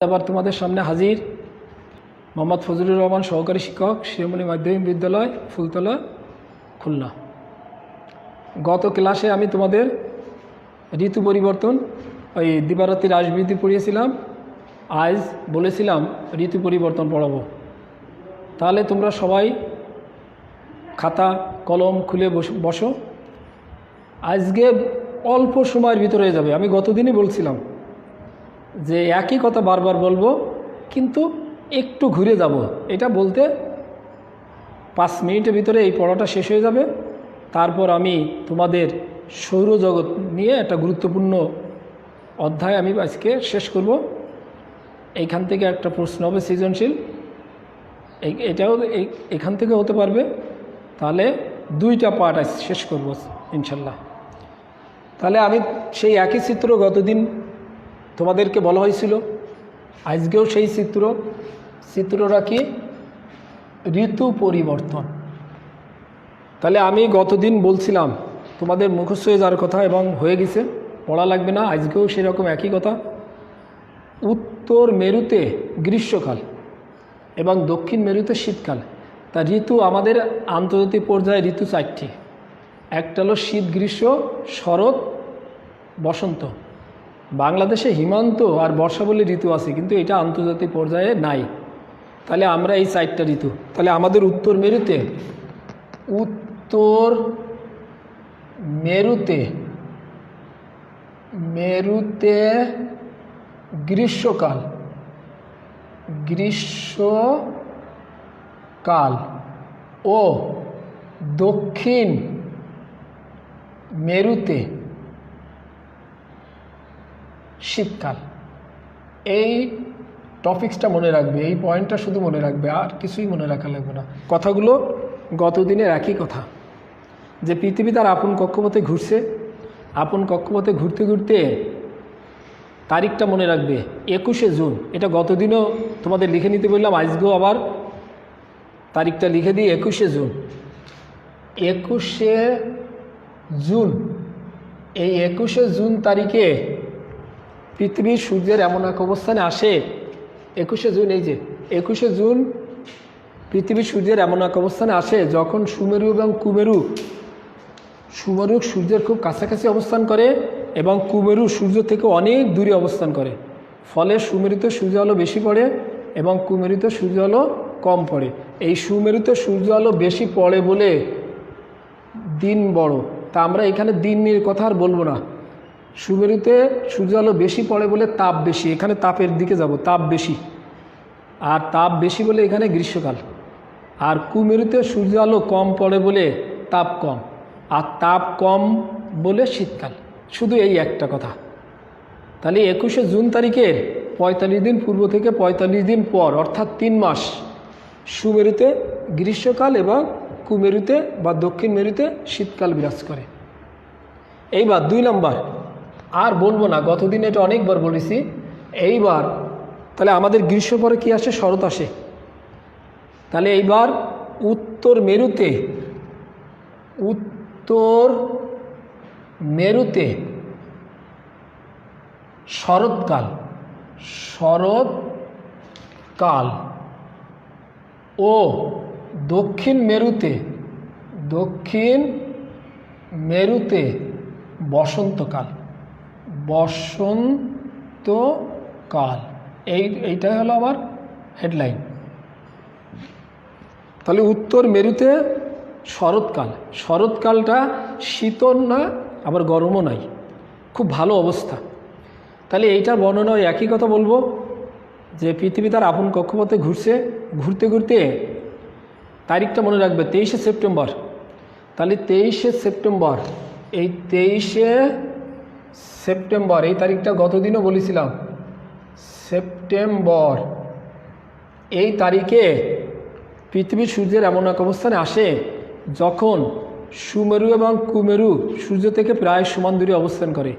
আবার তোমাদের সামনে হাজির মোহাম্মদ ফজলুর রহমান, সহকারী শিক্ষক, শিরোমণি মাধ্যমিক বিদ্যালয়, ফুলতলা, খুলনা। গত ক্লাসে আমি তোমাদের ঋতু পরিবর্তন ওই দিবারাত্রি রাসবিধি পড়িয়েছিলাম। আজ বলেছিলাম ঋতু পরিবর্তন পড়াবো। তাহলে তোমরা সবাই খাতা কলম খুলে বসো। আজকে অল্প সময়ের ভিতরে হয়ে যাবে। আমি গতদিনই বলছিলাম যে একই কথা বারবার বলবো, কিন্তু একটু ঘুরে যাব। এটা বলতে 5 মিনিটের ভিতরে এই পড়াটা শেষ হয়ে যাবে। তারপর আমি তোমাদের সৌরজগৎ নিয়ে একটা গুরুত্বপূর্ণ অধ্যায় আমি আজকে শেষ করব। এইখান থেকে একটা প্রশ্ন হবে সৃজনশীল, এটাও এখান থেকে হতে পারবে। তাহলে 2টা পার্ট আজ শেষ করব ইনশাল্লাহ। তাহলে আমি সেই একই চিত্র গতদিন তোমাদেরকে বলা হয়েছিল, আজকেও সেই চিত্রটা কি? ঋতু পরিবর্তন। তাহলে আমি গতদিন বলছিলাম তোমাদের মুখস্থ হয়ে যাওয়ার কথা, এবং হয়ে গেছে, পড়া লাগবে না। আজকেও সেরকম একই কথা। উত্তর মেরুতে গ্রীষ্মকাল এবং দক্ষিণ মেরুতে শীতকাল। তা ঋতু আমাদের আন্তর্জাতিক পর্যায়ে ঋতু 4টি। একটা হলো শীত, গ্রীষ্ম, শরৎ, বসন্ত। বাংলাদেশে হিমন্ত আর বর্ষা বলে ঋতু আছে, কিন্তু এটা আন্তর্জাতিক পর্যায়ে নাই। তাহলে আমরা এই 4টা ঋতু। তাহলে আমাদের উত্তর মেরুতে গ্রীষ্মকাল ও দক্ষিণ মেরুতে শীতকাল। এই টপিক্সটা মনে রাখবে, এই পয়েন্টটা শুধু মনে রাখবে, আর কিছুই মনে রাখা লাগবে না। কথাগুলো গতদিনের একই কথা, যে পৃথিবী তার আপন কক্ষপথে ঘুরছে। আপন কক্ষপথে ঘুরতে ঘুরতে তারিখটা মনে রাখবে 21শে জুন। এটা গতদিনও তোমাদের লিখে নিতে বললাম, আজকেও আবার তারিখটা লিখে দিই 21শে জুন। 21শে জুন, এই 21শে জুন তারিখে পৃথিবীর সূর্যের এমন এক অবস্থানে আসে। 21শে জুন, এই যে 21শে জুন পৃথিবীর সূর্যের এমন এক অবস্থানে আসে যখন সুমেরু এবং কুমেরু, সুমেরু সূর্যের খুব কাছাকাছি অবস্থান করে এবং কুমেরু সূর্য থেকে অনেক দূরে অবস্থান করে। ফলে সুমেরুতে সূর্য আলো বেশি পড়ে এবং কুমেরুতে সূর্য আলো কম পড়ে। এই সুমেরুতে সূর্য আলো বেশি পড়ে বলে দিন বড়। তা আমরা এখানে দিনের কথা আর বলবো না। সুমেরুতে সূর্য আলো বেশি পড়ে বলে তাপ বেশি, এখানে তাপের দিকে যাব, তাপ বেশি। আর তাপ বেশি বলে এখানে গ্রীষ্মকাল। আর কুমেরুতে সূর্য আলো কম পড়ে বলে তাপ কম, আর তাপ কম বলে শীতকাল। শুধু এই একটা কথা। তাহলে 21শে জুন তারিখের 45 দিন পূর্ব থেকে 45 দিন পর, অর্থাৎ 3 মাস সুমেরুতে গ্রীষ্মকাল এবং কুমেরুতে বা দক্ষিণ মেরুতে শীতকাল বিরাজ করে। এইবার 2 নম্বর, আর বলবো না, গতদিন এটা অনেকবার বলেছি। এইবার তাহলে আমাদের গ্রীষ্ম পরে কি আসে? শরৎ আসে। তাহলে এইবার উত্তর মেরুতে শরৎকাল ও দক্ষিণ মেরুতে বসন্তকাল। এইটাই হলো আমার হেডলাইন। তাহলে উত্তর মেরুতে শরৎকালটা শীতল না, আবার গরমও নাই, খুব ভালো অবস্থা। তাহলে এইটার বর্ণনা একই কথা বলবো, যে পৃথিবী তার আপন কক্ষপথে ঘুরছে, ঘুরতে ঘুরতে তারিখটা মনে রাখবে 23শে সেপ্টেম্বর। তাহলে 23শে সেপ্টেম্বর, এই 23শে সেপ্টেম্বর, এই তারিখটা গতদিনও বলেছিলাম, সেপ্টেম্বর। এই তারিখে পৃথিবীর সূর্যের এমন এক অবস্থানে আসে যখন সুমেরু এবং কুমেরু সূর্য থেকে প্রায় সমান দূরে অবস্থান করে।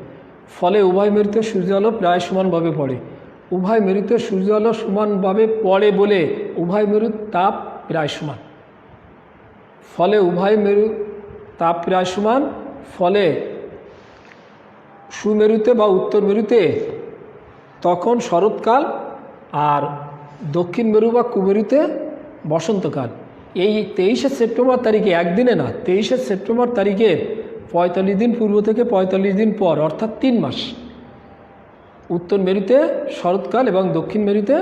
ফলে উভয় মেরুতে সূর্য আলো প্রায় সমানভাবে পড়ে। উভয় মেরুতে সূর্য আলো সমানভাবে পড়ে বলে উভয় মেরুর তাপ প্রায় সমান। ফলে উভয় মেরু তাপ প্রায় সমান। ফলে সুমেরুতে বা উত্তর মেরুতে তখন শরৎকাল আর দক্ষিণ মেরু বা কুমেরুতে বসন্তকাল। এই 23শে সেপ্টেম্বর তারিখে, একদিনে না, 23শে সেপ্টেম্বর তারিখে 45 দিন পূর্ব থেকে 45 দিন পর, অর্থাৎ 3 মাস উত্তর মেরুতে শরৎকাল এবং দক্ষিণ মেরুতে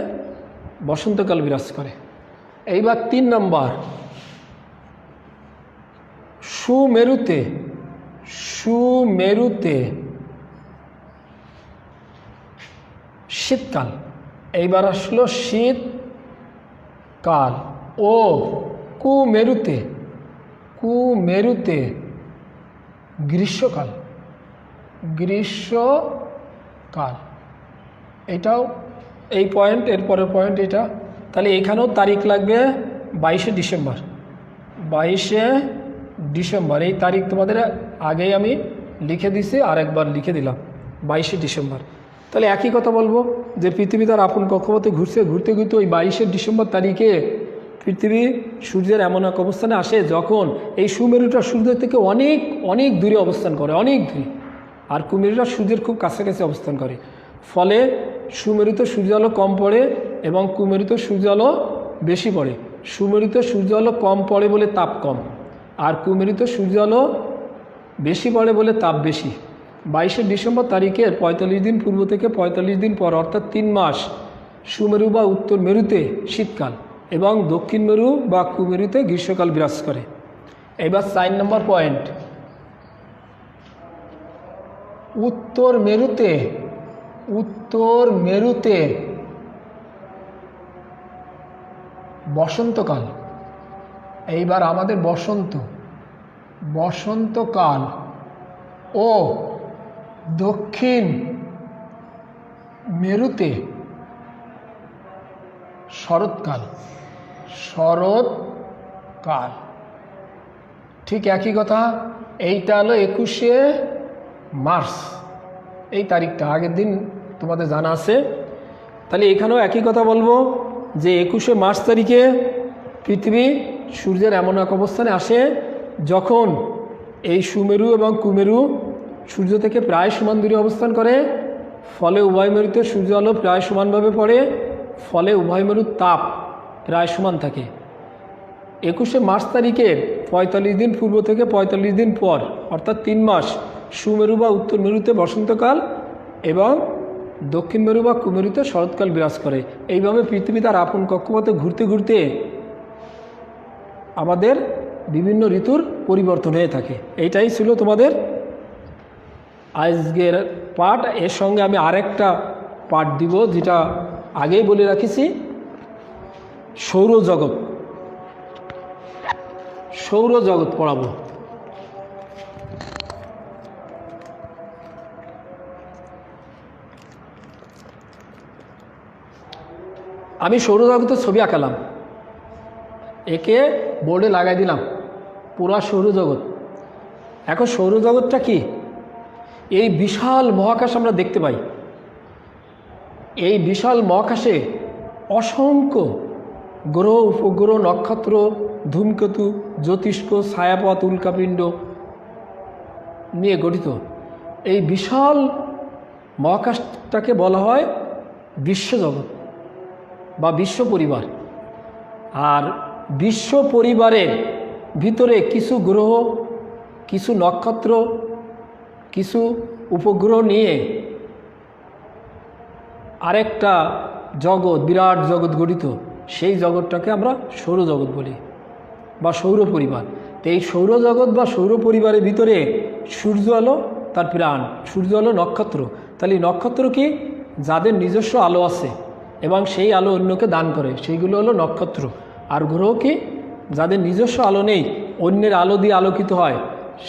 বসন্তকাল বিরাজ করে। এইবার 3 নম্বর, সুমেরুতে শীতকাল। এইবার আসলো শীতকাল। ও কুমেরুতে গ্রীষ্মকাল। এটাও এই পয়েন্ট, এরপরের পয়েন্ট এটা। তাহলে এখানেও তারিখ লাগবে 22শে ডিসেম্বর। 22শে ডিসেম্বর এই তারিখ তোমাদের আগেই আমি লিখে দিছি, আর একবার লিখে দিলাম 22শে ডিসেম্বর। তাহলে একই কথা বলবো যে পৃথিবী তার আপন কক্ষপথে ঘুরতে ঘুরতে ওই 22শে ডিসেম্বর তারিখে পৃথিবী সূর্যের এমন এক অবস্থানে আসে যখন এই সুমেরুটা সূর্যের থেকে অনেক অনেক দূরে অবস্থান করে, অনেক দূরে, আর কুমেরুটা সূর্যের খুব কাছাকাছি অবস্থান করে। ফলে সুমেরুতে সূর্য আলো কম পড়ে এবং কুমেরুতে সূর্য আলো বেশি পড়ে। সুমেরুতে সূর্য আলো কম পড়ে বলে তাপ কম, আর কুমেরুতে সূর্য আলো বেশি পড়ে বলে তাপ বেশি। 22শে ডিসেম্বর তারিখের 45 দিন পূর্ব থেকে 45 দিন পর, অর্থাৎ 3 মাস সুমেরু বা উত্তর মেরুতে শীতকাল এবং দক্ষিণ মেরু বা কুমেরুতে গ্রীষ্মকাল বিরাজ করে। এবার 4 নম্বর পয়েন্ট, উত্তর মেরুতে বসন্তকাল। এইবার আমাদের বসন্তকাল ও দক্ষিণ মেরুতে শরৎকাল। ঠিক একই কথা। এইটা হলো 21শে মার্চ, এই তারিখটা আগের দিন তোমাদের জানা আছে। তাহলে এখানেও একই কথা বলবো যে 21শে মার্চ তারিখে পৃথিবী সূর্যের এমন এক অবস্থানে আসে যখন এই সুমেরু এবং কুমেরু সূর্য থেকে প্রায় সমান দূরে অবস্থান করে। ফলে উভয় মেরুতে সূর্য আলো প্রায় সমানভাবে পড়ে, ফলে উভয় মেরুর তাপ প্রায় সমান থাকে। 21শে মার্চ তারিখের 45 দিন পূর্ব থেকে 45 দিন পর, অর্থাৎ 3 মাস সুমেরু বা উত্তর মেরুতে বসন্তকাল এবং দক্ষিণ মেরু বা কুমেরুতে শরৎকাল বিরাজ করে। এইভাবে পৃথিবী তার আপন কক্ষপথে ঘুরতে ঘুরতে আমাদের বিভিন্ন ঋতুর পরিবর্তন হয়ে থাকে। এইটাই ছিল তোমাদের আজকের পাঠ। এর সঙ্গে আমি আরেকটা পাঠ দিব, যেটা আগেই বলে রাখিছি, সৌরজগৎ পড়াবো। আমি সৌরজগতের ছবি আঁকালাম, একে বোর্ডে লাগাই দিলাম, পুরা সৌরজগৎ। এখন সৌরজগৎটা কি? এই বিশাল মহাকাশ আমরা দেখতে পাই। এই বিশাল মহাকাশে অসংখ্য গ্রহ, উপগ্রহ, নক্ষত্র, ধূমকেতু, জ্যোতিষ্ক, ছায়াপথ, উল্কাপিণ্ড নিয়ে গঠিত। এই বিশাল মহাকাশটাকে বলা হয় বিশ্বজগৎ বা বিশ্ব পরিবার। আর বিশ্ব পরিবারের ভিতরে কিছু গ্রহ, কিছু নক্ষত্র, কিছু উপগ্রহ নিয়ে আরেকটা জগৎ, বিরাট জগৎ গঠিত। সেই জগৎটাকে আমরা সৌরজগৎ বলি বা সৌর পরিবার। তো এই সৌরজগৎ বা সৌর পরিবারের ভিতরে সূর্য আলো তার প্রাণ, সূর্য আলো নক্ষত্র। তাহলে নক্ষত্র কি? যাদের নিজস্ব আলো আছে এবং সেই আলো অন্যকে দান করে, সেইগুলো হলো নক্ষত্র। আর গ্রহ কি? যাদের নিজস্ব আলো নেই, অন্যের আলো দিয়ে আলোকিত হয়,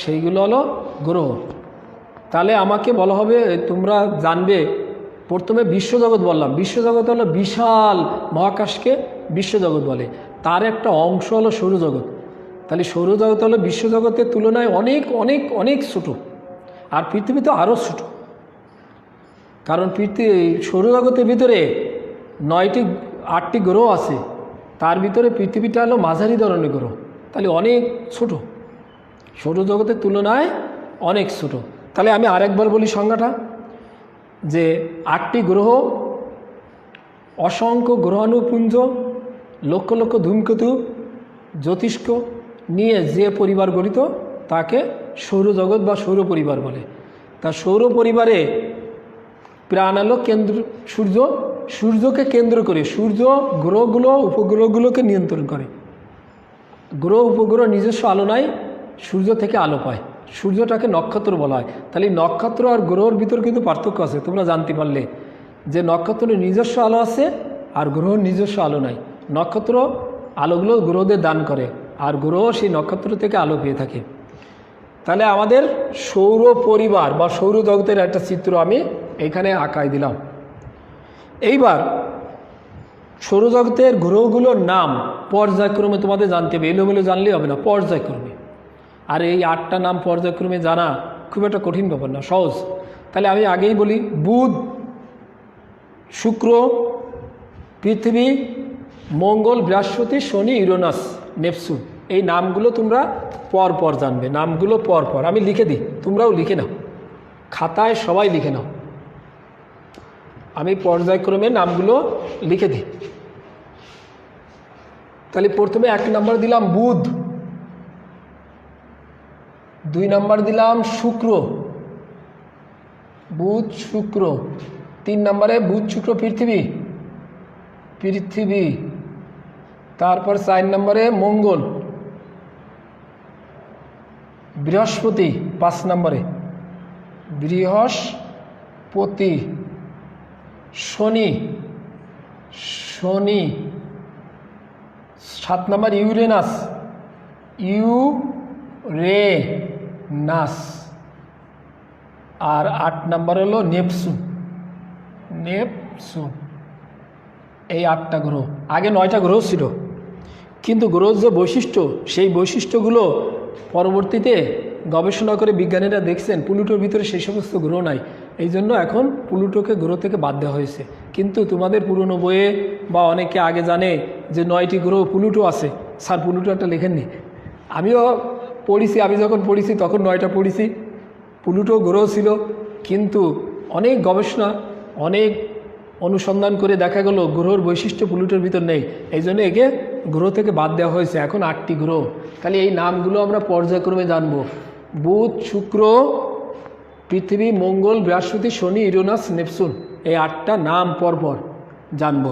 সেইগুলো হলো গ্রহ। তাহলে আমাকে বলা হবে, তোমরা জানবে, প্রথমে বিশ্বজগৎ বললাম। বিশ্বজগৎ হলো বিশাল মহাকাশকে বিশ্বজগৎ বলে, তার একটা অংশ হলো সৌরজগৎ। তাহলে সৌরজগৎ হলো বিশ্বজগতের তুলনায় অনেক অনেক অনেক ছোটো, আর পৃথিবী তো আরও ছোটো। কারণ সৌরজগতের ভিতরে 8টি গ্রহ আছে, তার ভিতরে পৃথিবীটা হলো মাঝারি ধরনের গ্রহ। তাহলে অনেক ছোট, সৌরজগতের তুলনায় অনেক ছোট। তাহলে আমি আরেকবার বলি সংজ্ঞাটা, যে 8টি গ্রহ অসংখ্য গ্রহাণুপুঞ্জ, লক্ষ লক্ষ ধূমকেতু, জ্যোতিষ্ক নিয়ে যে পরিবার গঠিত তাকে সৌরজগৎ বা সৌর পরিবার বলে। তা সৌর পরিবারে প্রাণ আলো কেন্দ্র সূর্য, সূর্যকে কেন্দ্র করে সূর্য গ্রহগুলো উপগ্রহগুলোকে নিয়ন্ত্রণ করে। গ্রহ উপগ্রহ নিজস্ব আলো নাই, সূর্য থেকে আলো পায়। সূর্যটাকে নক্ষত্র বলা হয়। তাহলে নক্ষত্র আর গ্রহর ভিতর কিন্তু পার্থক্য আছে, তোমরা জানতে পারলে যে নক্ষত্রের নিজস্ব আলো আছে আর গ্রহর নিজস্ব আলো নাই। নক্ষত্র আলোগুলো গ্রহদের দান করে আর গ্রহ সেই নক্ষত্র থেকে আলো পেয়ে থাকে। তাহলে আমাদের সৌর পরিবার বা সৌরজগতের একটা চিত্র আমি এখানে আঁকায় দিলাম। এইবার সৌরজগতের গ্রহগুলোর নাম পর্যায়ক্রমে তোমাদের জানতে হবে, এলোমেলো জানলেই হবে না, পর্যায়ক্রমে। আর এই 8টা নাম পর্যায়ক্রমে জানা খুব একটা কঠিন ব্যাপার না, সহজ। তাহলে আমি আগেই বলি, বুধ, শুক্র, পৃথিবী, মঙ্গল, বৃহস্পতি, শনি, ইউরেনাস, নেপচুন। এই নামগুলো তোমরা পর পর জানবে, নামগুলো পর পর আমি লিখে দিই, তোমরাও লিখে নাও, খাতায় সবাই লিখে নাও। আমি পর্যায়ক্রমে নামগুলো লিখে দিই। তাহলে প্রথমে 1 নম্বর দিলাম বুধ, 2 নম্বর দিলাম শুক্র, বুধ শুক্র, 3 নম্বরে বুধ শুক্র পৃথিবী, পৃথিবী, তারপর 4 নম্বরে মঙ্গল, বৃহস্পতি, 5 নম্বরে বৃহস্পতি, শনি, শনি, 7 নম্বর ইউরেনাস, ইউরেনাস, আর 8 নম্বর হলো নেপচুন, নেপচুন। এই 8টা গ্রহ। আগে 9টা গ্রহ ছিল, কিন্তু গ্রহের যে বৈশিষ্ট্য সেই বৈশিষ্ট্যগুলো পরবর্তীতে গবেষণা করে বিজ্ঞানীরা দেখছেন প্লুটোর ভিতরে সেই সমস্ত গ্রহ নাই। এই জন্য এখন প্লুটোকে গ্রহ থেকে বাদ দেওয়া হয়েছে। কিন্তু তোমাদের পুরনো বইয়ে বা অনেকে আগে জানে যে 9টি গ্রহ প্লুটো আছে। স্যার প্লুটো একটা লেখেননি, আমিও পড়েছি, আমি যখন পড়েছি তখন 9টা পড়েছি। প্লুটো গ্রহ ছিল, কিন্তু অনেক গবেষণা, অনেক অনুসন্ধান করে দেখা গেল গ্রহর বৈশিষ্ট্য প্লুটোর ভিতর নেই। এই জন্য একে গ্রহ থেকে বাদ দেওয়া হয়েছে। এখন 8টি গ্রহ। তাহলে এই নামগুলো আমরা পর্যায়ক্রমে জানব। বুধ, শুক্র, পৃথিবী, মঙ্গল, বৃহস্পতি, শনি, ইউরেনাস, নেপচুন। এই 8টা নাম পরপর জানব।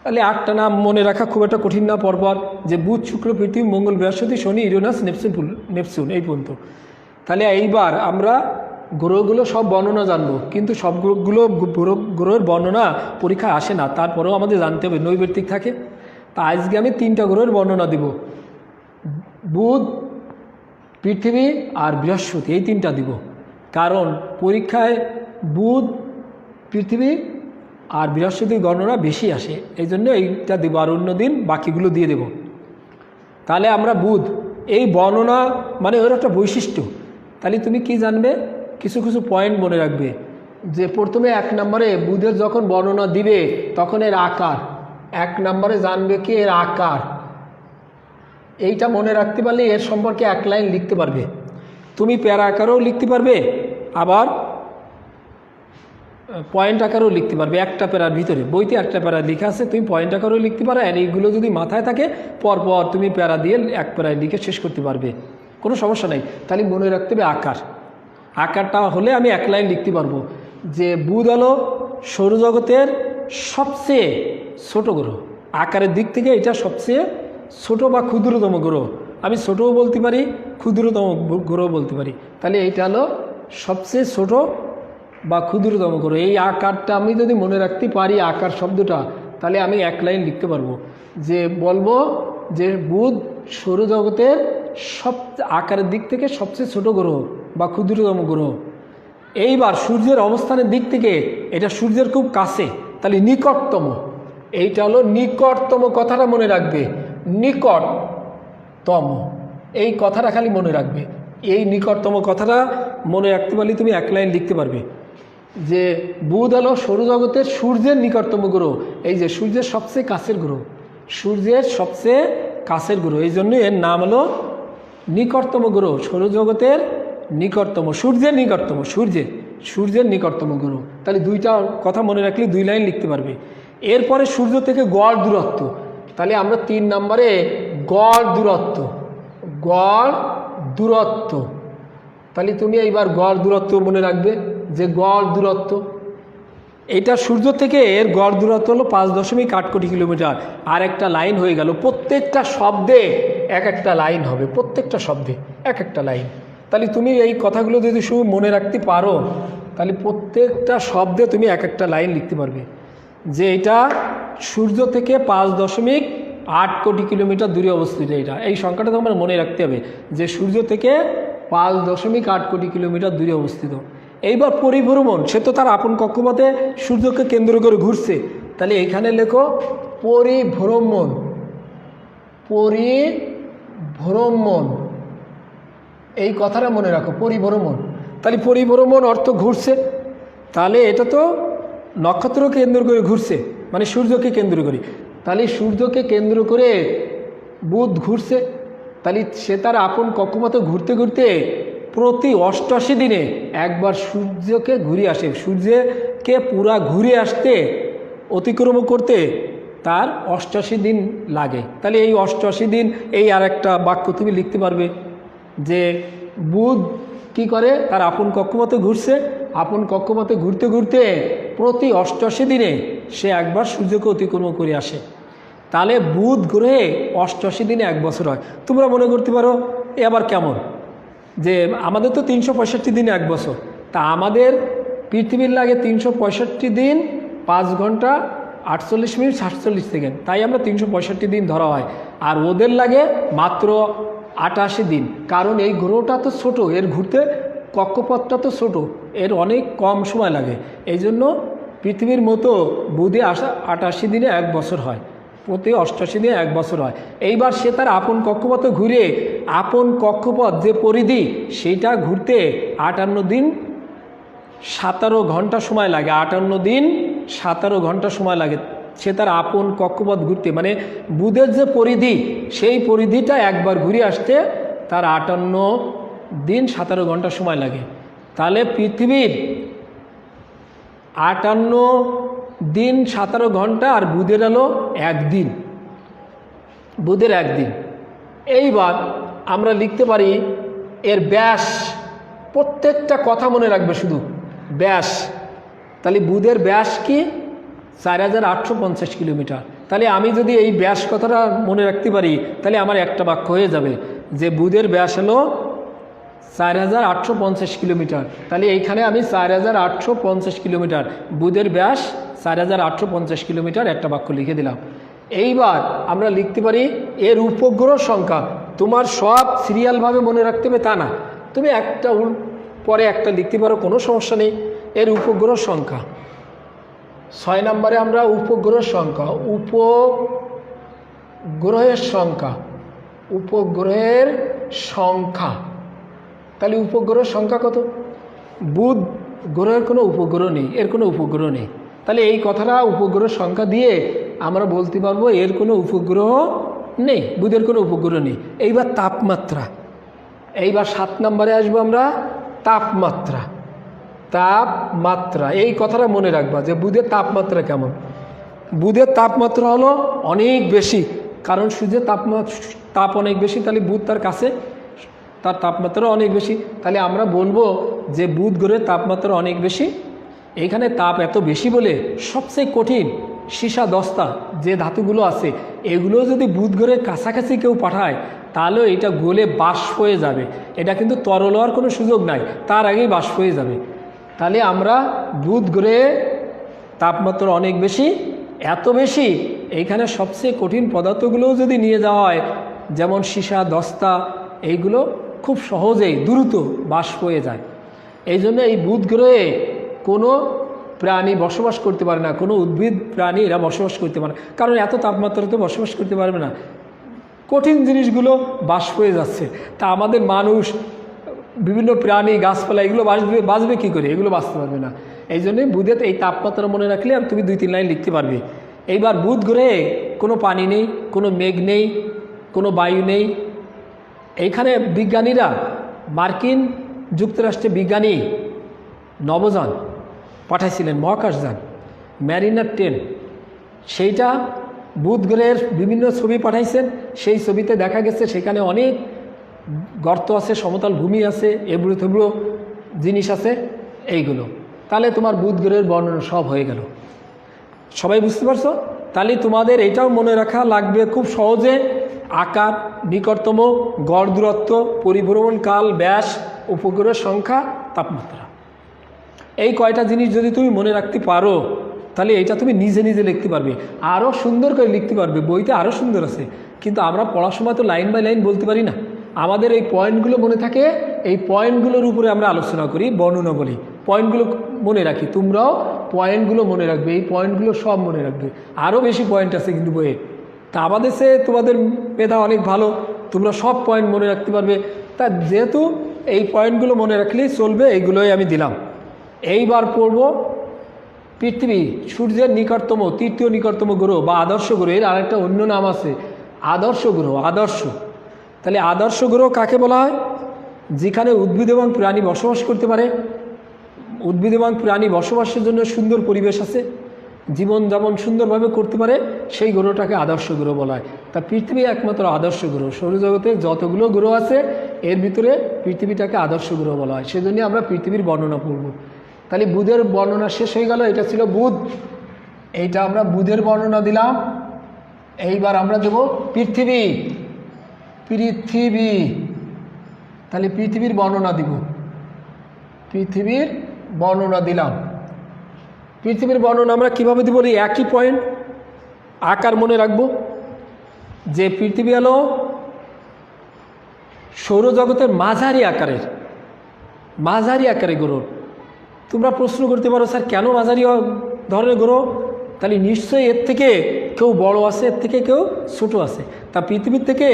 তাহলে 8টা নাম মনে রাখা খুব একটা কঠিন না পরপর, যে বুধ, শুক্র, পৃথিবী, মঙ্গল, বৃহস্পতি, শনি, ইউরেনাস, নেপচুন এই পর্যন্ত। তাহলে এইবার আমরা গ্রহগুলো সব বর্ণনা জানবো, কিন্তু সবগুলো গ্রহের বর্ণনা পরীক্ষায় আসে না, তারপরেও আমাদের জানতে হবে, নৈর্ব্যক্তিক থাকে। তা আজকে আমি 3টা গ্রহের বর্ণনা দিব, বুধ, পৃথিবী আর বৃহস্পতি, এই 3টা দিব। কারণ পরীক্ষায় বুধ, পৃথিবী আর বৃহস্পতির গণনা বেশি আসে, এই জন্য এইটা দিব, আর অন্য দিন বাকিগুলো দিয়ে দেব। তাহলে আমরা বুধ, এই বর্ণনা মানে ওর একটা বৈশিষ্ট্য। তাহলে তুমি কি জানবে, কিছু কিছু পয়েন্ট মনে রাখবে। যে প্রথমে 1 নম্বরে বুধের যখন বর্ণনা দিবে তখন এর আকার, 1 নম্বরে জানবে কি এর আকার। এইটা মনে রাখতে পারলে এর সম্পর্কে 1 লাইন লিখতে পারবে। তুমি প্যারা আকারেও লিখতে পারবে, আবার পয়েন্ট আকারেও লিখতে পারবে। একটা প্যারার ভিতরে, বইতে একটা প্যারা লেখা আছে, তুমি পয়েন্ট আকারেও লিখতে পারো। আর এইগুলো যদি মাথায় থাকে পরপর তুমি প্যারা দিয়ে 1 প্যারায় লিখে শেষ করতে পারবে, কোনো সমস্যা নেই। তাহলে মনে রাখতে হবে আকার। আকারটা হলে আমি 1 লাইন লিখতে পারবো যে বুধ হলো সৌরজগতের সবচেয়ে ছোট গ্রহ। আকারের দিক থেকে এটা সবচেয়ে ছোট বা ক্ষুদ্রতম গ্রহ। আমি ছোটও বলতে পারি, ক্ষুদ্রতম গ্রহ বলতে পারি। তাহলে এইটা হলো সবচেয়ে ছোট বা ক্ষুদ্রতম গ্রহ। এই আকারটা আমি যদি মনে রাখতে পারি, আকার শব্দটা, তাহলে আমি 1 লাইন লিখতে পারবো, যে বলবো যে বুধ সৌরজগতের আকারের দিক থেকে সবচেয়ে ছোট গ্রহ বা ক্ষুদ্রতম গ্রহ। এইবার সূর্যের অবস্থানের দিক থেকে এটা সূর্যের খুব কাছে, তাহলে নিকটতম। এইটা হলো নিকটতম, কথাটা মনে রাখবে, নিকটতম। এই কথাটা খালি মনে রাখবে। এই নিকটতম কথাটা মনে রাখতে পারলে তুমি 1 লাইন লিখতে পারবে যে বুধ হলো সৌরজগতের সূর্যের নিকটতম গ্রহ। এই যে সূর্যের সবচেয়ে কাছের গ্রহ, সূর্যের সবচেয়ে কাছের গ্রহ, এই জন্য এর নাম হলো নিকটতম গ্রহ, সৌরজগতের নিকটতম, সূর্যের নিকটতম, সূর্যের নিকটতম গ্রহ। তাহলে 2টা কথা মনে রাখলে 2 লাইন লিখতে পারবে। এরপরে সূর্য থেকে গড় দূরত্ব, তাহলে আমরা 3 নম্বরে গড় দূরত্ব, তাহলে তুমি এইবার গড় দূরত্ব মনে রাখবে যে গড় দূরত্ব এটা সূর্য থেকে এর গড় দূরত্ব হলো 5.8 কোটি কিলোমিটার। আর একটা লাইন হয়ে গেল, প্রত্যেকটা শব্দে এক একটা লাইন হবে, প্রত্যেকটা শব্দে এক একটা লাইন। তাহলে তুমি এই কথাগুলো যদি শুধু মনে রাখতে পারো তাহলে প্রত্যেকটা শব্দে তুমি এক একটা লাইন লিখতে পারবে যে এটা সূর্য থেকে 5.8 কোটি কিলোমিটার দূরে অবস্থিত। এই সংখ্যাটা তোমার মনে রাখতে হবে যে সূর্য থেকে 5.8 কোটি কিলোমিটার দূরে অবস্থিত। এইবার পরিভ্রমণ, সে তো তার আপন কক্ষপথে সূর্যকে কেন্দ্র করে ঘুরছে, তাহলে এখানে লেখো পরিভ্রমণ। এই কথাটা মনে রাখো, পরিভ্রমণ। তাহলে পরিভ্রমণ অর্থ ঘুরছে, তাহলে এটা তো নক্ষত্রকে কেন্দ্র করে ঘুরছে, মানে সূর্যকে কেন্দ্র করে। তাহলে সূর্যকে কেন্দ্র করে বুধ ঘুরছে, তাহলে সে তার আপন কক্ষপথে ঘুরতে ঘুরতে প্রতি 88 দিনে একবার সূর্যকে ঘুরিয়ে আসে। সূর্যকে পুরা ঘুরে আসতে, অতিক্রম করতে তার 88 দিন লাগে। তাহলে এই 88 দিন, এই আর একটা বাক্য তুমি লিখতে পারবে যে বুধ কি করে, তার আপন কক্ষপথে ঘুরছে, আপন কক্ষপথে ঘুরতে ঘুরতে প্রতি 88 দিনে সে একবার সূর্যকে অতিক্রম করে আসে। তাহলে বুধ গ্রহে 88 দিনে 1 বছর হয়। তোমরা মনে করতে পারো এ আবার কেমন, যে আমাদের তো 365 দিনে 1 বছর, তা আমাদের পৃথিবীর লাগে 365 দিন 5 ঘন্টা 48 মিনিট 47 সেকেন্ড, তাই আমরা 365 দিন ধরা হয়। আর ওদের লাগে মাত্র 88 দিন, কারণ এই গ্রহটা তো ছোট, এর ঘুরতে কক্ষপথটা তো ছোট, এর অনেক কম সময় লাগে। এই জন্য পৃথিবীর মতো বুধে 88 দিনে 1 বছর হয়, প্রতি 88 দিনে 1 বছর হয়। এইবার সে তার আপন কক্ষপথে ঘুরে, আপন কক্ষপথ যে পরিধি সেইটা ঘুরতে 58 দিন 17 ঘন্টা সময় লাগে। 58 দিন 17 ঘন্টা সময় লাগে সে তার আপন কক্ষপথ ঘুরতে, মানে বুধের যে পরিধি সেই পরিধিটা একবার ঘুরে আসতে তার 58 দিন 17 ঘন্টা সময় লাগে। তাহলে পৃথিবীর 58 দিন 17 ঘন্টা আর বুধের হলো 1 দিন, বুধের 1 দিন। এইবার আমরা লিখতে পারি এর ব্যাস, প্রত্যেকটা কথা মনে রাখবে শুধু ব্যাস। তাহলে বুধের ব্যাস কি, 4850 কিলোমিটার। তাহলে আমি যদি এই ব্যাস কথাটা মনে রাখতে পারি তাহলে আমার একটা বাক্য হয়ে যাবে যে বুধের ব্যাস হলো 4850 কিলোমিটার। তাহলে এইখানে আমি 4850 কিলোমিটার, বুধের ব্যাস 4850 কিলোমিটার, একটা বাক্য লিখে দিলাম। এইবার আমরা লিখতে পারি এর উপগ্রহ সংখ্যা। তোমার সব সিরিয়ালভাবে মনে রাখতে হবে তা না, তুমি একটা পরে একটা লিখতে পারো, কোনো সমস্যা নেই। এর উপগ্রহ সংখ্যা 6 নম্বরে আমরা উপগ্রহের সংখ্যা, উপগ্রহের সংখ্যা। তাহলে উপগ্রহের সংখ্যা কত? বুধ গ্রহের কোনো উপগ্রহ নেই, এর কোনো উপগ্রহ নেই। তাহলে এই কথাটা উপগ্রহের সংখ্যা দিয়ে আমরা বলতে পারবো এর কোনো উপগ্রহ নেই, বুধের কোনো উপগ্রহ নেই। এইবার তাপমাত্রা, এইবার 7 নম্বরে আসবো আমরা তাপমাত্রা। এই কথাটা মনে রাখবা যে বুধের তাপমাত্রা কেমন। বুধের তাপমাত্রা হলো অনেক বেশি, কারণ সূর্যের তাপ অনেক বেশি, তাহলে বুধ তার কাছে, তার তাপমাত্রা অনেক বেশি। তাহলে আমরা বলবো যে বুধ গ্রহের তাপমাত্রা অনেক বেশি। এইখানে তাপ এত বেশি বলে সবচেয়ে কঠিন সীসা দস্তা যে ধাতুগুলো আছে, এগুলো যদি বুধ গ্রহের কাছাকাছি কেউ পাঠায় তাহলে এটা গলে বাষ্প হয়ে যাবে। এটা কিন্তু তরল হওয়ার কোনো সুযোগ নাই, তার আগেই বাষ্প হয়ে যাবে। তাহলে আমরা বুধ গ্রহে তাপমাত্রা অনেক বেশি, এত বেশি এইখানে সবচেয়ে কঠিন পদার্থগুলোও যদি নিয়ে যাওয়া হয়, যেমন সীসা দস্তা, এইগুলো খুব সহজেই দ্রুত বাষ্প হয়ে যায়। এই জন্য এই বুধ গ্রহে কোনো প্রাণী বসবাস করতে পারে না, কোনো উদ্ভিদ প্রাণী এরা বসবাস করতে পারে না, কারণ এত তাপমাত্রাতে বসবাস করতে পারবে না। কঠিন জিনিসগুলো বাষ্প হয়ে যাচ্ছে, তা আমাদের মানুষ, বিভিন্ন প্রাণী, গাছপালা, এগুলো বাঁচবে কী করে? এগুলো বাঁচতে পারবে না। এই জন্যই বুধের এই তাপমাত্রা মনে রাখলে আর তুমি 2-3 লাইন লিখতে পারবে। এইবার বুধ গ্রহে কোনো পানি নেই, কোনো মেঘ নেই, কোনো বায়ু নেই। এইখানে বিজ্ঞানীরা, মার্কিন যুক্তরাষ্ট্রের বিজ্ঞানী নভোযান পাঠাইছিলেন, মহাকাশযান ম্যারিনার 10, সেইটা বুধ গ্রহের বিভিন্ন ছবি পাঠাইছেন, সেই ছবিতে দেখা গেছে সেখানে অনেক গর্ত আছে, সমতল ভূমি আছে, এবড়ো থেবড়ো জিনিস আছে এইগুলো। তাহলে তোমার বুধ গ্রহের বর্ণনা সব হয়ে গেল। সবাই বুঝতে পারছো? তাহলে তোমাদের এটাও মনে রাখা লাগবে খুব সহজে, আকার, নিকটতম, গড় দূরত্ব, পরিভ্রমণ কাল, ব্যাস, উপগ্রহের সংখ্যা, তাপমাত্রা। এই কয়টা জিনিস যদি তুমি মনে রাখতে পারো তাহলে এটা তুমি নিজে নিজে লিখতে পারবে, আরও সুন্দর করে লিখতে পারবে। বইতে আরও সুন্দর আছে, কিন্তু আমরা পড়ার সময় তো লাইন বাই লাইন বলতে পারি না। আমাদের এই পয়েন্টগুলো মনে থাকে, এই পয়েন্টগুলোর উপরে আমরা আলোচনা করি, বর্ণনা বলি, পয়েন্টগুলো মনে রাখি। তোমরাও পয়েন্টগুলো মনে রাখবে, এই পয়েন্টগুলো সব মনে রাখবে। আরও বেশি পয়েন্ট আছে কিন্তু বইয়ে। তা আমাদের সে তোমাদের মেধা অনেক ভালো, তোমরা সব পয়েন্ট মনে রাখতে পারবে। তা যেহেতু এই পয়েন্টগুলো মনে রাখলেই চলবে, এইগুলোই আমি দিলাম। এইবার পড়ব পৃথিবী সূর্যের নিকটতম, তৃতীয় নিকটতম গ্রহ বা আদর্শ গ্রহ। এর আরেকটা অন্য নাম আছে আদর্শ গ্রহ। আদর্শ, তাহলে আদর্শ গ্রহ কাকে বলা হয়? যেখানে উদ্ভিদ এবং প্রাণী বসবাস করতে পারে, উদ্ভিদ এবং প্রাণী বসবাসের জন্য সুন্দর পরিবেশ আছে, জীবনযাপন সুন্দরভাবে করতে পারে, সেই গ্রহটাকে আদর্শ গ্রহ বলা হয়। তা পৃথিবী একমাত্র আদর্শ গ্রহ। সৌরজগতে যতগুলো গ্রহ আছে এর ভিতরে পৃথিবীটাকে আদর্শ গ্রহ বলা হয়। সেজন্য আমরা পৃথিবীর বর্ণনা পড়ব। তাহলে বুধের বর্ণনা শেষ হয়ে গেল। এটা ছিল বুধ, এইটা আমরা বুধের বর্ণনা দিলাম। এইবার আমরা দেব পৃথিবী। পৃথিবী, তাহলে পৃথিবীর বর্ণনা দিব। পৃথিবীর বর্ণনা দিলাম। পৃথিবীর বর্ণনা আমরা কীভাবে দিব? একই পয়েন্ট, আকার মনে রাখবো যে পৃথিবী হলো সৌরজগতের মাঝারি আকারের, মাঝারি আকারে গ্রহ। তোমরা প্রশ্ন করতে পারো, স্যার কেন মাঝারি ধরনের গ্রহ? তাহলে নিশ্চয়ই এর থেকে কেউ বড় আছে, এর থেকে কেউ ছোট আছে। তা পৃথিবীর থেকে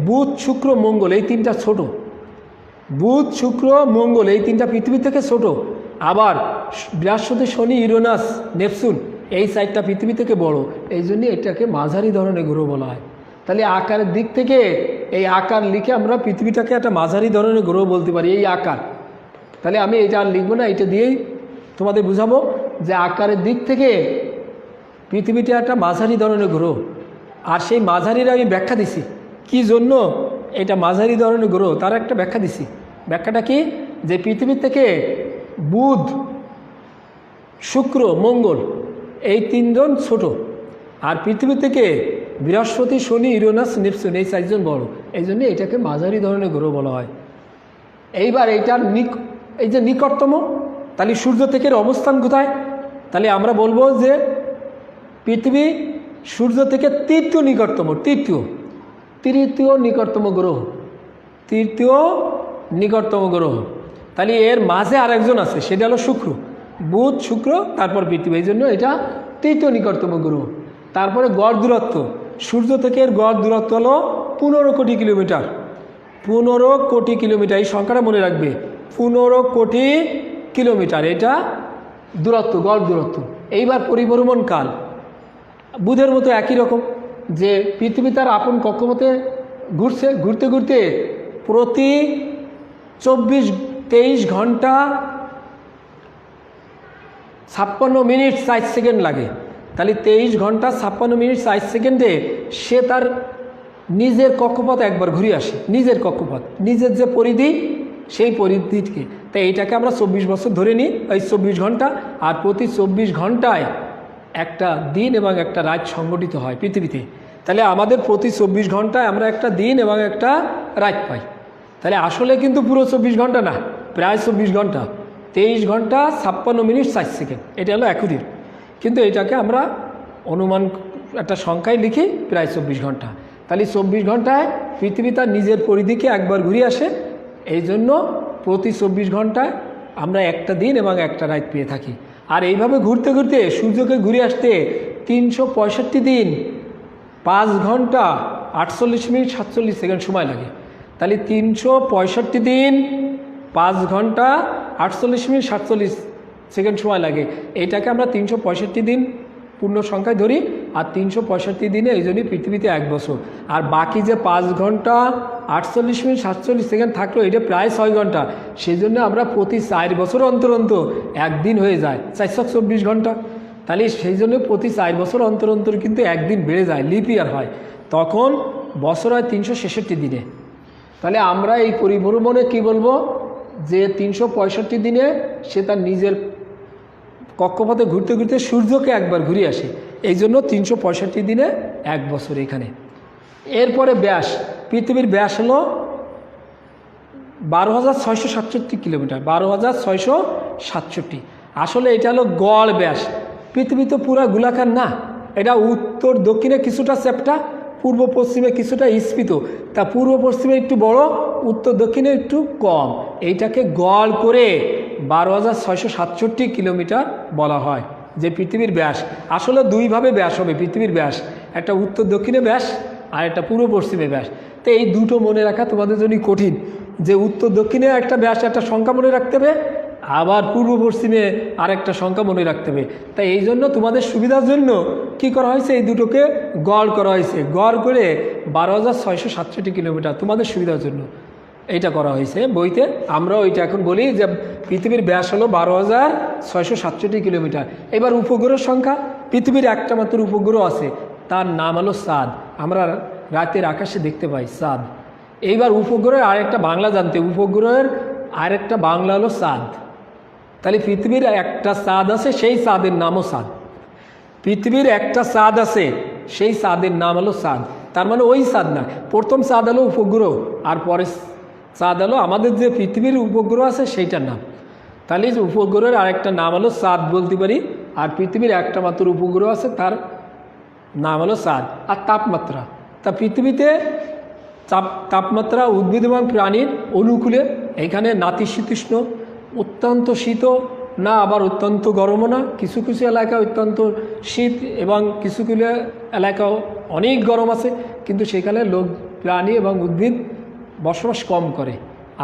বুধ, শুক্র, মঙ্গল এই তিনটা ছোট। বুধ, শুক্র, মঙ্গল এই তিনটা পৃথিবী থেকে ছোট। আবার বৃহস্পতি, শনি, ইউরেনাস, নেপচুন এই সাইডটা পৃথিবী থেকে বড়। এই জন্য এটাকে মাঝারি ধরনের গ্রহ বলা হয়। তাহলে আকারের দিক থেকে এই আকার লিখে আমরা পৃথিবীটাকে একটা মাঝারি ধরনের গ্রহ বলতে পারি, এই আকার। তাহলে আমি এটা আর লিখবো না, এটা দিয়েই তোমাদের বুঝাবো যে আকারের দিক থেকে পৃথিবীটা একটা মাঝারি ধরনের গ্রহ। আর সেই মাঝারির আমি ব্যাখ্যা দিছি কি জন্য এটা মাঝারি ধরনের গ্রহ, তার একটা ব্যাখ্যা দিছি। ব্যাখ্যাটা কি? যে পৃথিবী থেকে বুধ, শুক্র, মঙ্গল এই তিনজন ছোট, আর পৃথিবী থেকে বৃহস্পতি, শনি, ইউরেনাস, নেপচুন এই চারজন বড়। এই জন্য এটাকে মাঝারি ধরনের গ্রহ বলা হয়। এইবার এইটার এই যে নিকটতম, তাহলে সূর্য থেকে অবস্থান কোথায়? তাহলে আমরা বলবো যে পৃথিবী সূর্য থেকে তৃতীয় নিকটতম, তৃতীয় নিকটতম গ্রহ, তৃতীয় নিকটতম গ্রহ। তাহলে এর মাঝে আরেকজন আছে, সেটা হলো শুক্র। বুধ, শুক্র, তারপর পৃথিবী, এই জন্য এটা তৃতীয় নিকটতম গ্রহ। তারপরে গড় দূরত্ব, সূর্য থেকে এর গড় দূরত্ব হলো 15 কোটি কিলোমিটার। 15 কোটি কিলোমিটার, এই সংখ্যাটা মনে রাখবে, 15 কোটি কিলোমিটার এটা দূরত্ব, গড় দূরত্ব। এইবার পরিভ্রমণ কাল বুধের মতো একই রকম, যে পৃথিবী তার আপন কক্ষপথে ঘুরছে, ঘুরতে ঘুরতে প্রতি 23 ঘন্টা 56 মিনিট 4 সেকেন্ড লাগে। তাহলে 23 ঘন্টা 56 মিনিট 4 সেকেন্ডে সে তার নিজের কক্ষপথ একবার ঘুরে আসে। নিজের কক্ষপথ, নিজের যে পরিধি, সেই পরিধিকে। তাই এইটাকে আমরা 24 বছর ধরে নিই, এই 24 ঘন্টা। আর প্রতি 24 ঘন্টায় একটা দিন এবং একটা রাত সংগঠিত হয় পৃথিবীতে। তাহলে আমাদের প্রতি 24 ঘন্টায় আমরা একটা দিন এবং একটা রাত পাই। তাহলে আসলে কিন্তু পুরো 24 ঘন্টা না, প্রায় 24 ঘন্টা, 23 ঘন্টা 56 মিনিট 4 সেকেন্ড, এটা হলো অ্যাকুরেট। কিন্তু এটাকে আমরা অনুমান একটা সংখ্যায় লিখি, প্রায় 24 ঘন্টা। তাহলে 24 ঘন্টায় পৃথিবী তার নিজের পরিধিকে একবার ঘুরে আসে। এই জন্য প্রতি 24 ঘন্টায় আমরা একটা দিন এবং একটা রাত পেয়ে থাকি। আর এইভাবে ঘুরতে ঘুরতে সূর্যকে ঘুরে আসতে 365 দিন 5 ঘন্টা 48 মিনিট 47 সেকেন্ড সময় লাগে। তাহলে 365 দিন 5 ঘন্টা 48 মিনিট 47 সেকেন্ড সময় লাগে। এইটাকে আমরা 365 দিন পূর্ণ সংখ্যায় ধরি। আর 365 দিনে এই জন্যই পৃথিবীতে 1 বছর। আর বাকি যে 5 ঘন্টা 48 মিনিট 47 সেকেন্ড থাকলো, এটা প্রায় 6 ঘন্টা। সেই জন্য আমরা প্রতি 4 বছর অন্তর অন্তর একদিন হয়ে যায় 424 ঘন্টা। তাহলে সেই জন্য প্রতি 4 বছর অন্তর অন্তর কিন্তু একদিন বেড়ে যায়, লিপ ইয়ার হয়, তখন বছর হয় 366 দিনে। তাহলে আমরা এই পরিভ্রমণে কি বলবো, যে 365 দিনে সে তার নিজের কক্ষপথে ঘুরতে ঘুরতে সূর্যকে একবার ঘুরে আসে, এই জন্য 365 দিনে 1 বছর এখানে। এরপরে ব্যাস, পৃথিবীর ব্যাস হলো 12,667 কিলোমিটার, 12,667। আসলে এটা হলো গড় ব্যাস। পৃথিবী তো পুরা গোলাকার না, এটা উত্তর দক্ষিণে কিছুটা চ্যাপ্টা, পূর্ব পশ্চিমে কিছুটা স্ফীত, তা পূর্ব পশ্চিমে একটু বড়, উত্তর দক্ষিণে একটু কম, এইটাকে গড় করে 12,667 কিলোমিটার বলা হয় যে পৃথিবীর ব্যাস। আসলে দুইভাবে ব্যাস হবে পৃথিবীর ব্যাস, একটা উত্তর দক্ষিণে ব্যাস আর একটা পূর্ব পশ্চিমে ব্যাস। তো এই দুটো মনে রাখা তোমাদের জন্য কঠিন, যে উত্তর দক্ষিণে একটা ব্যাস, একটা সংখ্যা মনে রাখতে হবে, আবার পূর্ব পশ্চিমে আরেকটা সংখ্যা মনে রাখতে হবে। তাই এই জন্য তোমাদের সুবিধার জন্য কি করা হয়েছে, এই দুটোকে গড় করা হয়েছে, গড় করে 12,667 কিলোমিটার তোমাদের সুবিধার জন্য এইটা করা হয়েছে বইতে। আমরাও এটা এখন বলি যে পৃথিবীর ব্যাস হলো 12,667 কিলোমিটার। এবার উপগ্রহের সংখ্যা, পৃথিবীর একটা মাত্র উপগ্রহ আছে, তার নাম হলো চাঁদ, আমরা রাতের আকাশে দেখতে পাই চাঁদ। এইবার উপগ্রহের আরেকটা বাংলা জানতে, উপগ্রহের আরেকটা বাংলা হলো চাঁদ। তাহলে পৃথিবীর একটা চাঁদ আছে, সেই চাঁদের নামও চাঁদ। পৃথিবীর একটা চাঁদ আছে, সেই চাঁদের নাম হলো চাঁদ। তার মানে ওই চাঁদ না, প্রথম চাঁদ হলো উপগ্রহ, আর পরে চাঁদ হলো আমাদের যে পৃথিবীর উপগ্রহ আছে সেইটার নাম। তাহলে যে উপগ্রহের আরেকটা নাম হলো চাঁদ বলতে পারি, আর পৃথিবীর একটা মাত্র উপগ্রহ আছে, তার নাম হলো চাঁদ। আর তাপমাত্রা, তা পৃথিবীতে তাপমাত্রা উদ্ভিদ এবং প্রাণীর অনুকূলে, এইখানে নাতিশীতোষ্ণ, অত্যন্ত শীত না আবার অত্যন্ত গরমও না, কিছু কিছু এলাকা অত্যন্ত শীত এবং কিছু কিছু এলাকাও অনেক গরম আছে, কিন্তু সেখানে লোক প্রাণী এবং উদ্ভিদ বসবাস কম করে।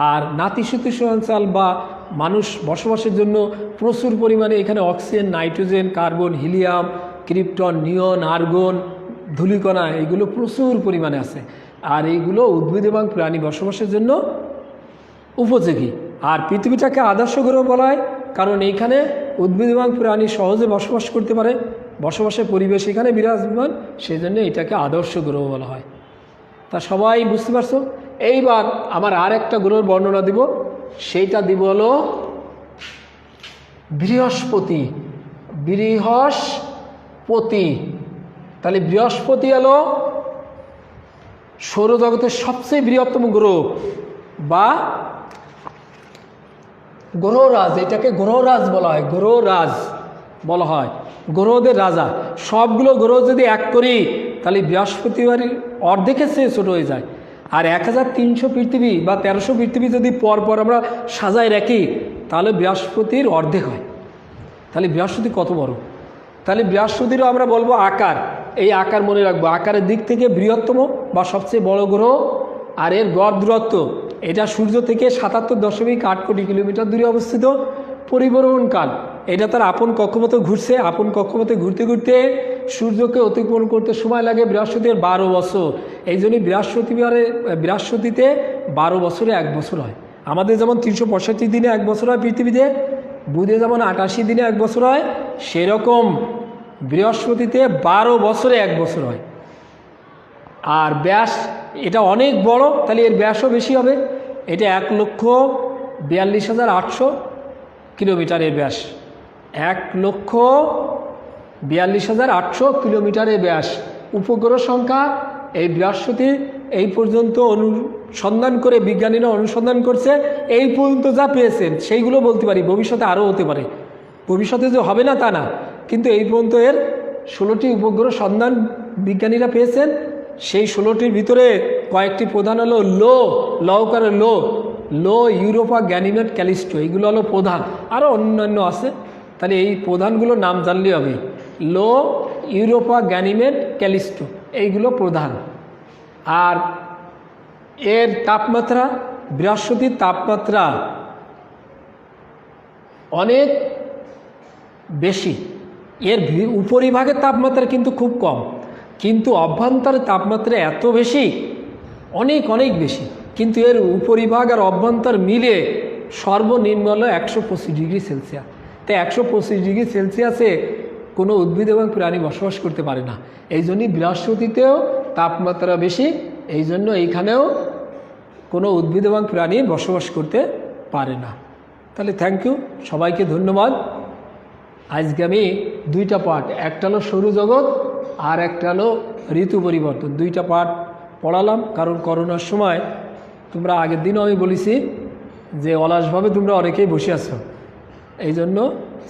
আর নাতিশীতোষ্ণ অঞ্চল বা মানুষ বসবাসের জন্য প্রচুর পরিমাণে এখানে oxygen, nitrogen, carbon, helium, krypton, neon, argon, ধূলিকণা, এইগুলো প্রচুর পরিমাণে আছে। আর এইগুলো উদ্ভিদ এবং প্রাণী বসবাসের জন্য উপযোগী। আর পৃথিবীটাকে আদর্শ গ্রহ বলা হয়, কারণ এইখানে উদ্ভিদ এবং প্রাণী সহজে বসবাস করতে পারে, বসবাসের পরিবেশ এখানে বিরাজমান, সেই জন্য এটাকে আদর্শ গ্রহ বলা হয়। তা সবাই বুঝতে পারছো? এইবার আমার আর একটা গ্রহের বর্ণনা দিব, সেইটা দিব হলো বৃহস্পতি। বৃহস্পতি, তাহলে বৃহস্পতি হলো সৌরজগতের সবচেয়ে বৃহত্তম গ্রহ বা গ্রহরাজ, এটাকে গ্রহরাজ বলা হয়, গ্রহরাজ বলা হয়, গ্রহদের রাজা। সবগুলো গ্রহ যদি এক করি তাহলে বৃহস্পতিবারের অর্ধেকের চেয়ে ছোটো হয়ে যায়। আর 1300 পৃথিবী বা 1300 পৃথিবী যদি পরপর আমরা সাজায় রাখি তাহলে বৃহস্পতির অর্ধেক হয়। তাহলে বৃহস্পতি কত বড়, তাহলে বৃহস্পতিরও আমরা বলবো আকার, এই আকার মনে রাখবো, আকারের দিক থেকে বৃহত্তম বা সবচেয়ে বড় গ্রহ। আর এর গড় দূরত্ব, এটা সূর্য থেকে 77.8 কোটি কিলোমিটার দূরে অবস্থিত। পরিভ্রমণকাল, এটা তার আপন কক্ষপথে ঘুরছে, আপন কক্ষপথে ঘুরতে ঘুরতে সূর্যকে অতিক্রমণ করতে সময় লাগে বৃহস্পতির 12 বছর। এই জন্যই বৃহস্পতিতে 12 বছরে 1 বছর হয়। আমাদের যেমন 365 দিনে 1 বছর হয় পৃথিবীতে, বুধে যেমন 88 দিনে 1 বছর হয়, সেরকম বৃহস্পতিতে 12 বছরে 1 বছর হয়। আর ব্যাস এটা অনেক বড়, তাহলে এর ব্যাসও বেশি হবে। এটা 1,42,800 কিলোমিটারের ব্যাস, 1,42,800 কিলোমিটারের ব্যাস। উপগ্রহ সংখ্যা এই বৃহস্পতি এই পর্যন্ত অনুসন্ধান করে, বিজ্ঞানীরা অনুসন্ধান করছে, এই পর্যন্ত যা পেয়েছেন সেইগুলো বলতে পারি, ভবিষ্যতে আরও হতে পারে, ভবিষ্যতে যে হবে না তা না, কিন্তু এই পর্যন্ত এর 16টি উপগ্রহ সন্ধান বিজ্ঞানীরা পেয়েছেন। সেই 16টির ভিতরে কয়েকটি প্রধান হলো লৌকার লো, ইউরোপা, গ্যানিমেড, ক্যালিস্টো, এইগুলো হলো প্রধান, আরও অন্যান্য আছে। তাহলে এই প্রধানগুলোর নাম জানলেই হবে, লো, ইউরোপা, গ্যানিমেড, ক্যালিস্টো, এইগুলো প্রধান। আর এর তাপমাত্রা, বৃহস্পতির তাপমাত্রা অনেক বেশি, এর উপরিভাগের তাপমাত্রা কিন্তু খুব কম, কিন্তু অভ্যন্তরের তাপমাত্রা এত বেশি, অনেক অনেক বেশি। কিন্তু এর উপরিভাগ আর অভ্যন্তর মিলে সর্বনিম্ন হলো 125 ডিগ্রি সেলসিয়াস। তাই 125 ডিগ্রি সেলসিয়াসে কোনো উদ্ভিদ এবং প্রাণী বসবাস করতে পারে না। এই জন্যই বৃহস্পতিতেও তাপমাত্রা বেশি, এই জন্য এইখানেও কোনো উদ্ভিদ এবং প্রাণী বসবাস করতে পারে না। তাহলে থ্যাংক ইউ, সবাইকে ধন্যবাদ। আজকে আমি দুইটা পার্ট, একটা হলো সৌরজগৎ আর একটা হলো ঋতু পরিবর্তন, দুইটা পার্ট পড়ালাম। কারণ করোনার সময় তোমরা আগের দিনও আমি বলেছি যে অলসভাবে তোমরা অনেকেই বসে আছো, এই জন্য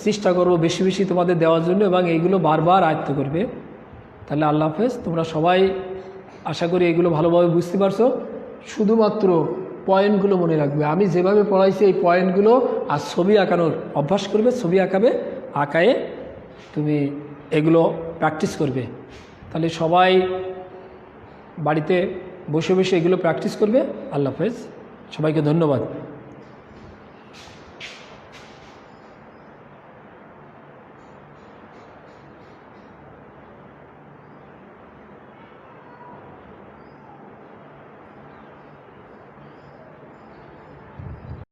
চেষ্টা করবো বেশি বেশি তোমাদের দেওয়ার জন্য এবং এইগুলো বারবার আয়ত্ত করবে। তাহলে আল্লাহ হাফেজ। তোমরা সবাই আশা করি এগুলো ভালোভাবে বুঝতে পারছো। শুধুমাত্র পয়েন্টগুলো মনে রাখবে, আমি যেভাবে পড়াইছি এই পয়েন্টগুলো, আর ছবি আঁকানোর অভ্যাস করবে, ছবি আঁকায়ে তুমি এগুলো প্র্যাকটিস করবে। তাহলে সবাই বাড়িতে বসে বসে এগুলো প্র্যাকটিস করবে। আল্লাহ হাফেজ, সবাইকে ধন্যবাদ।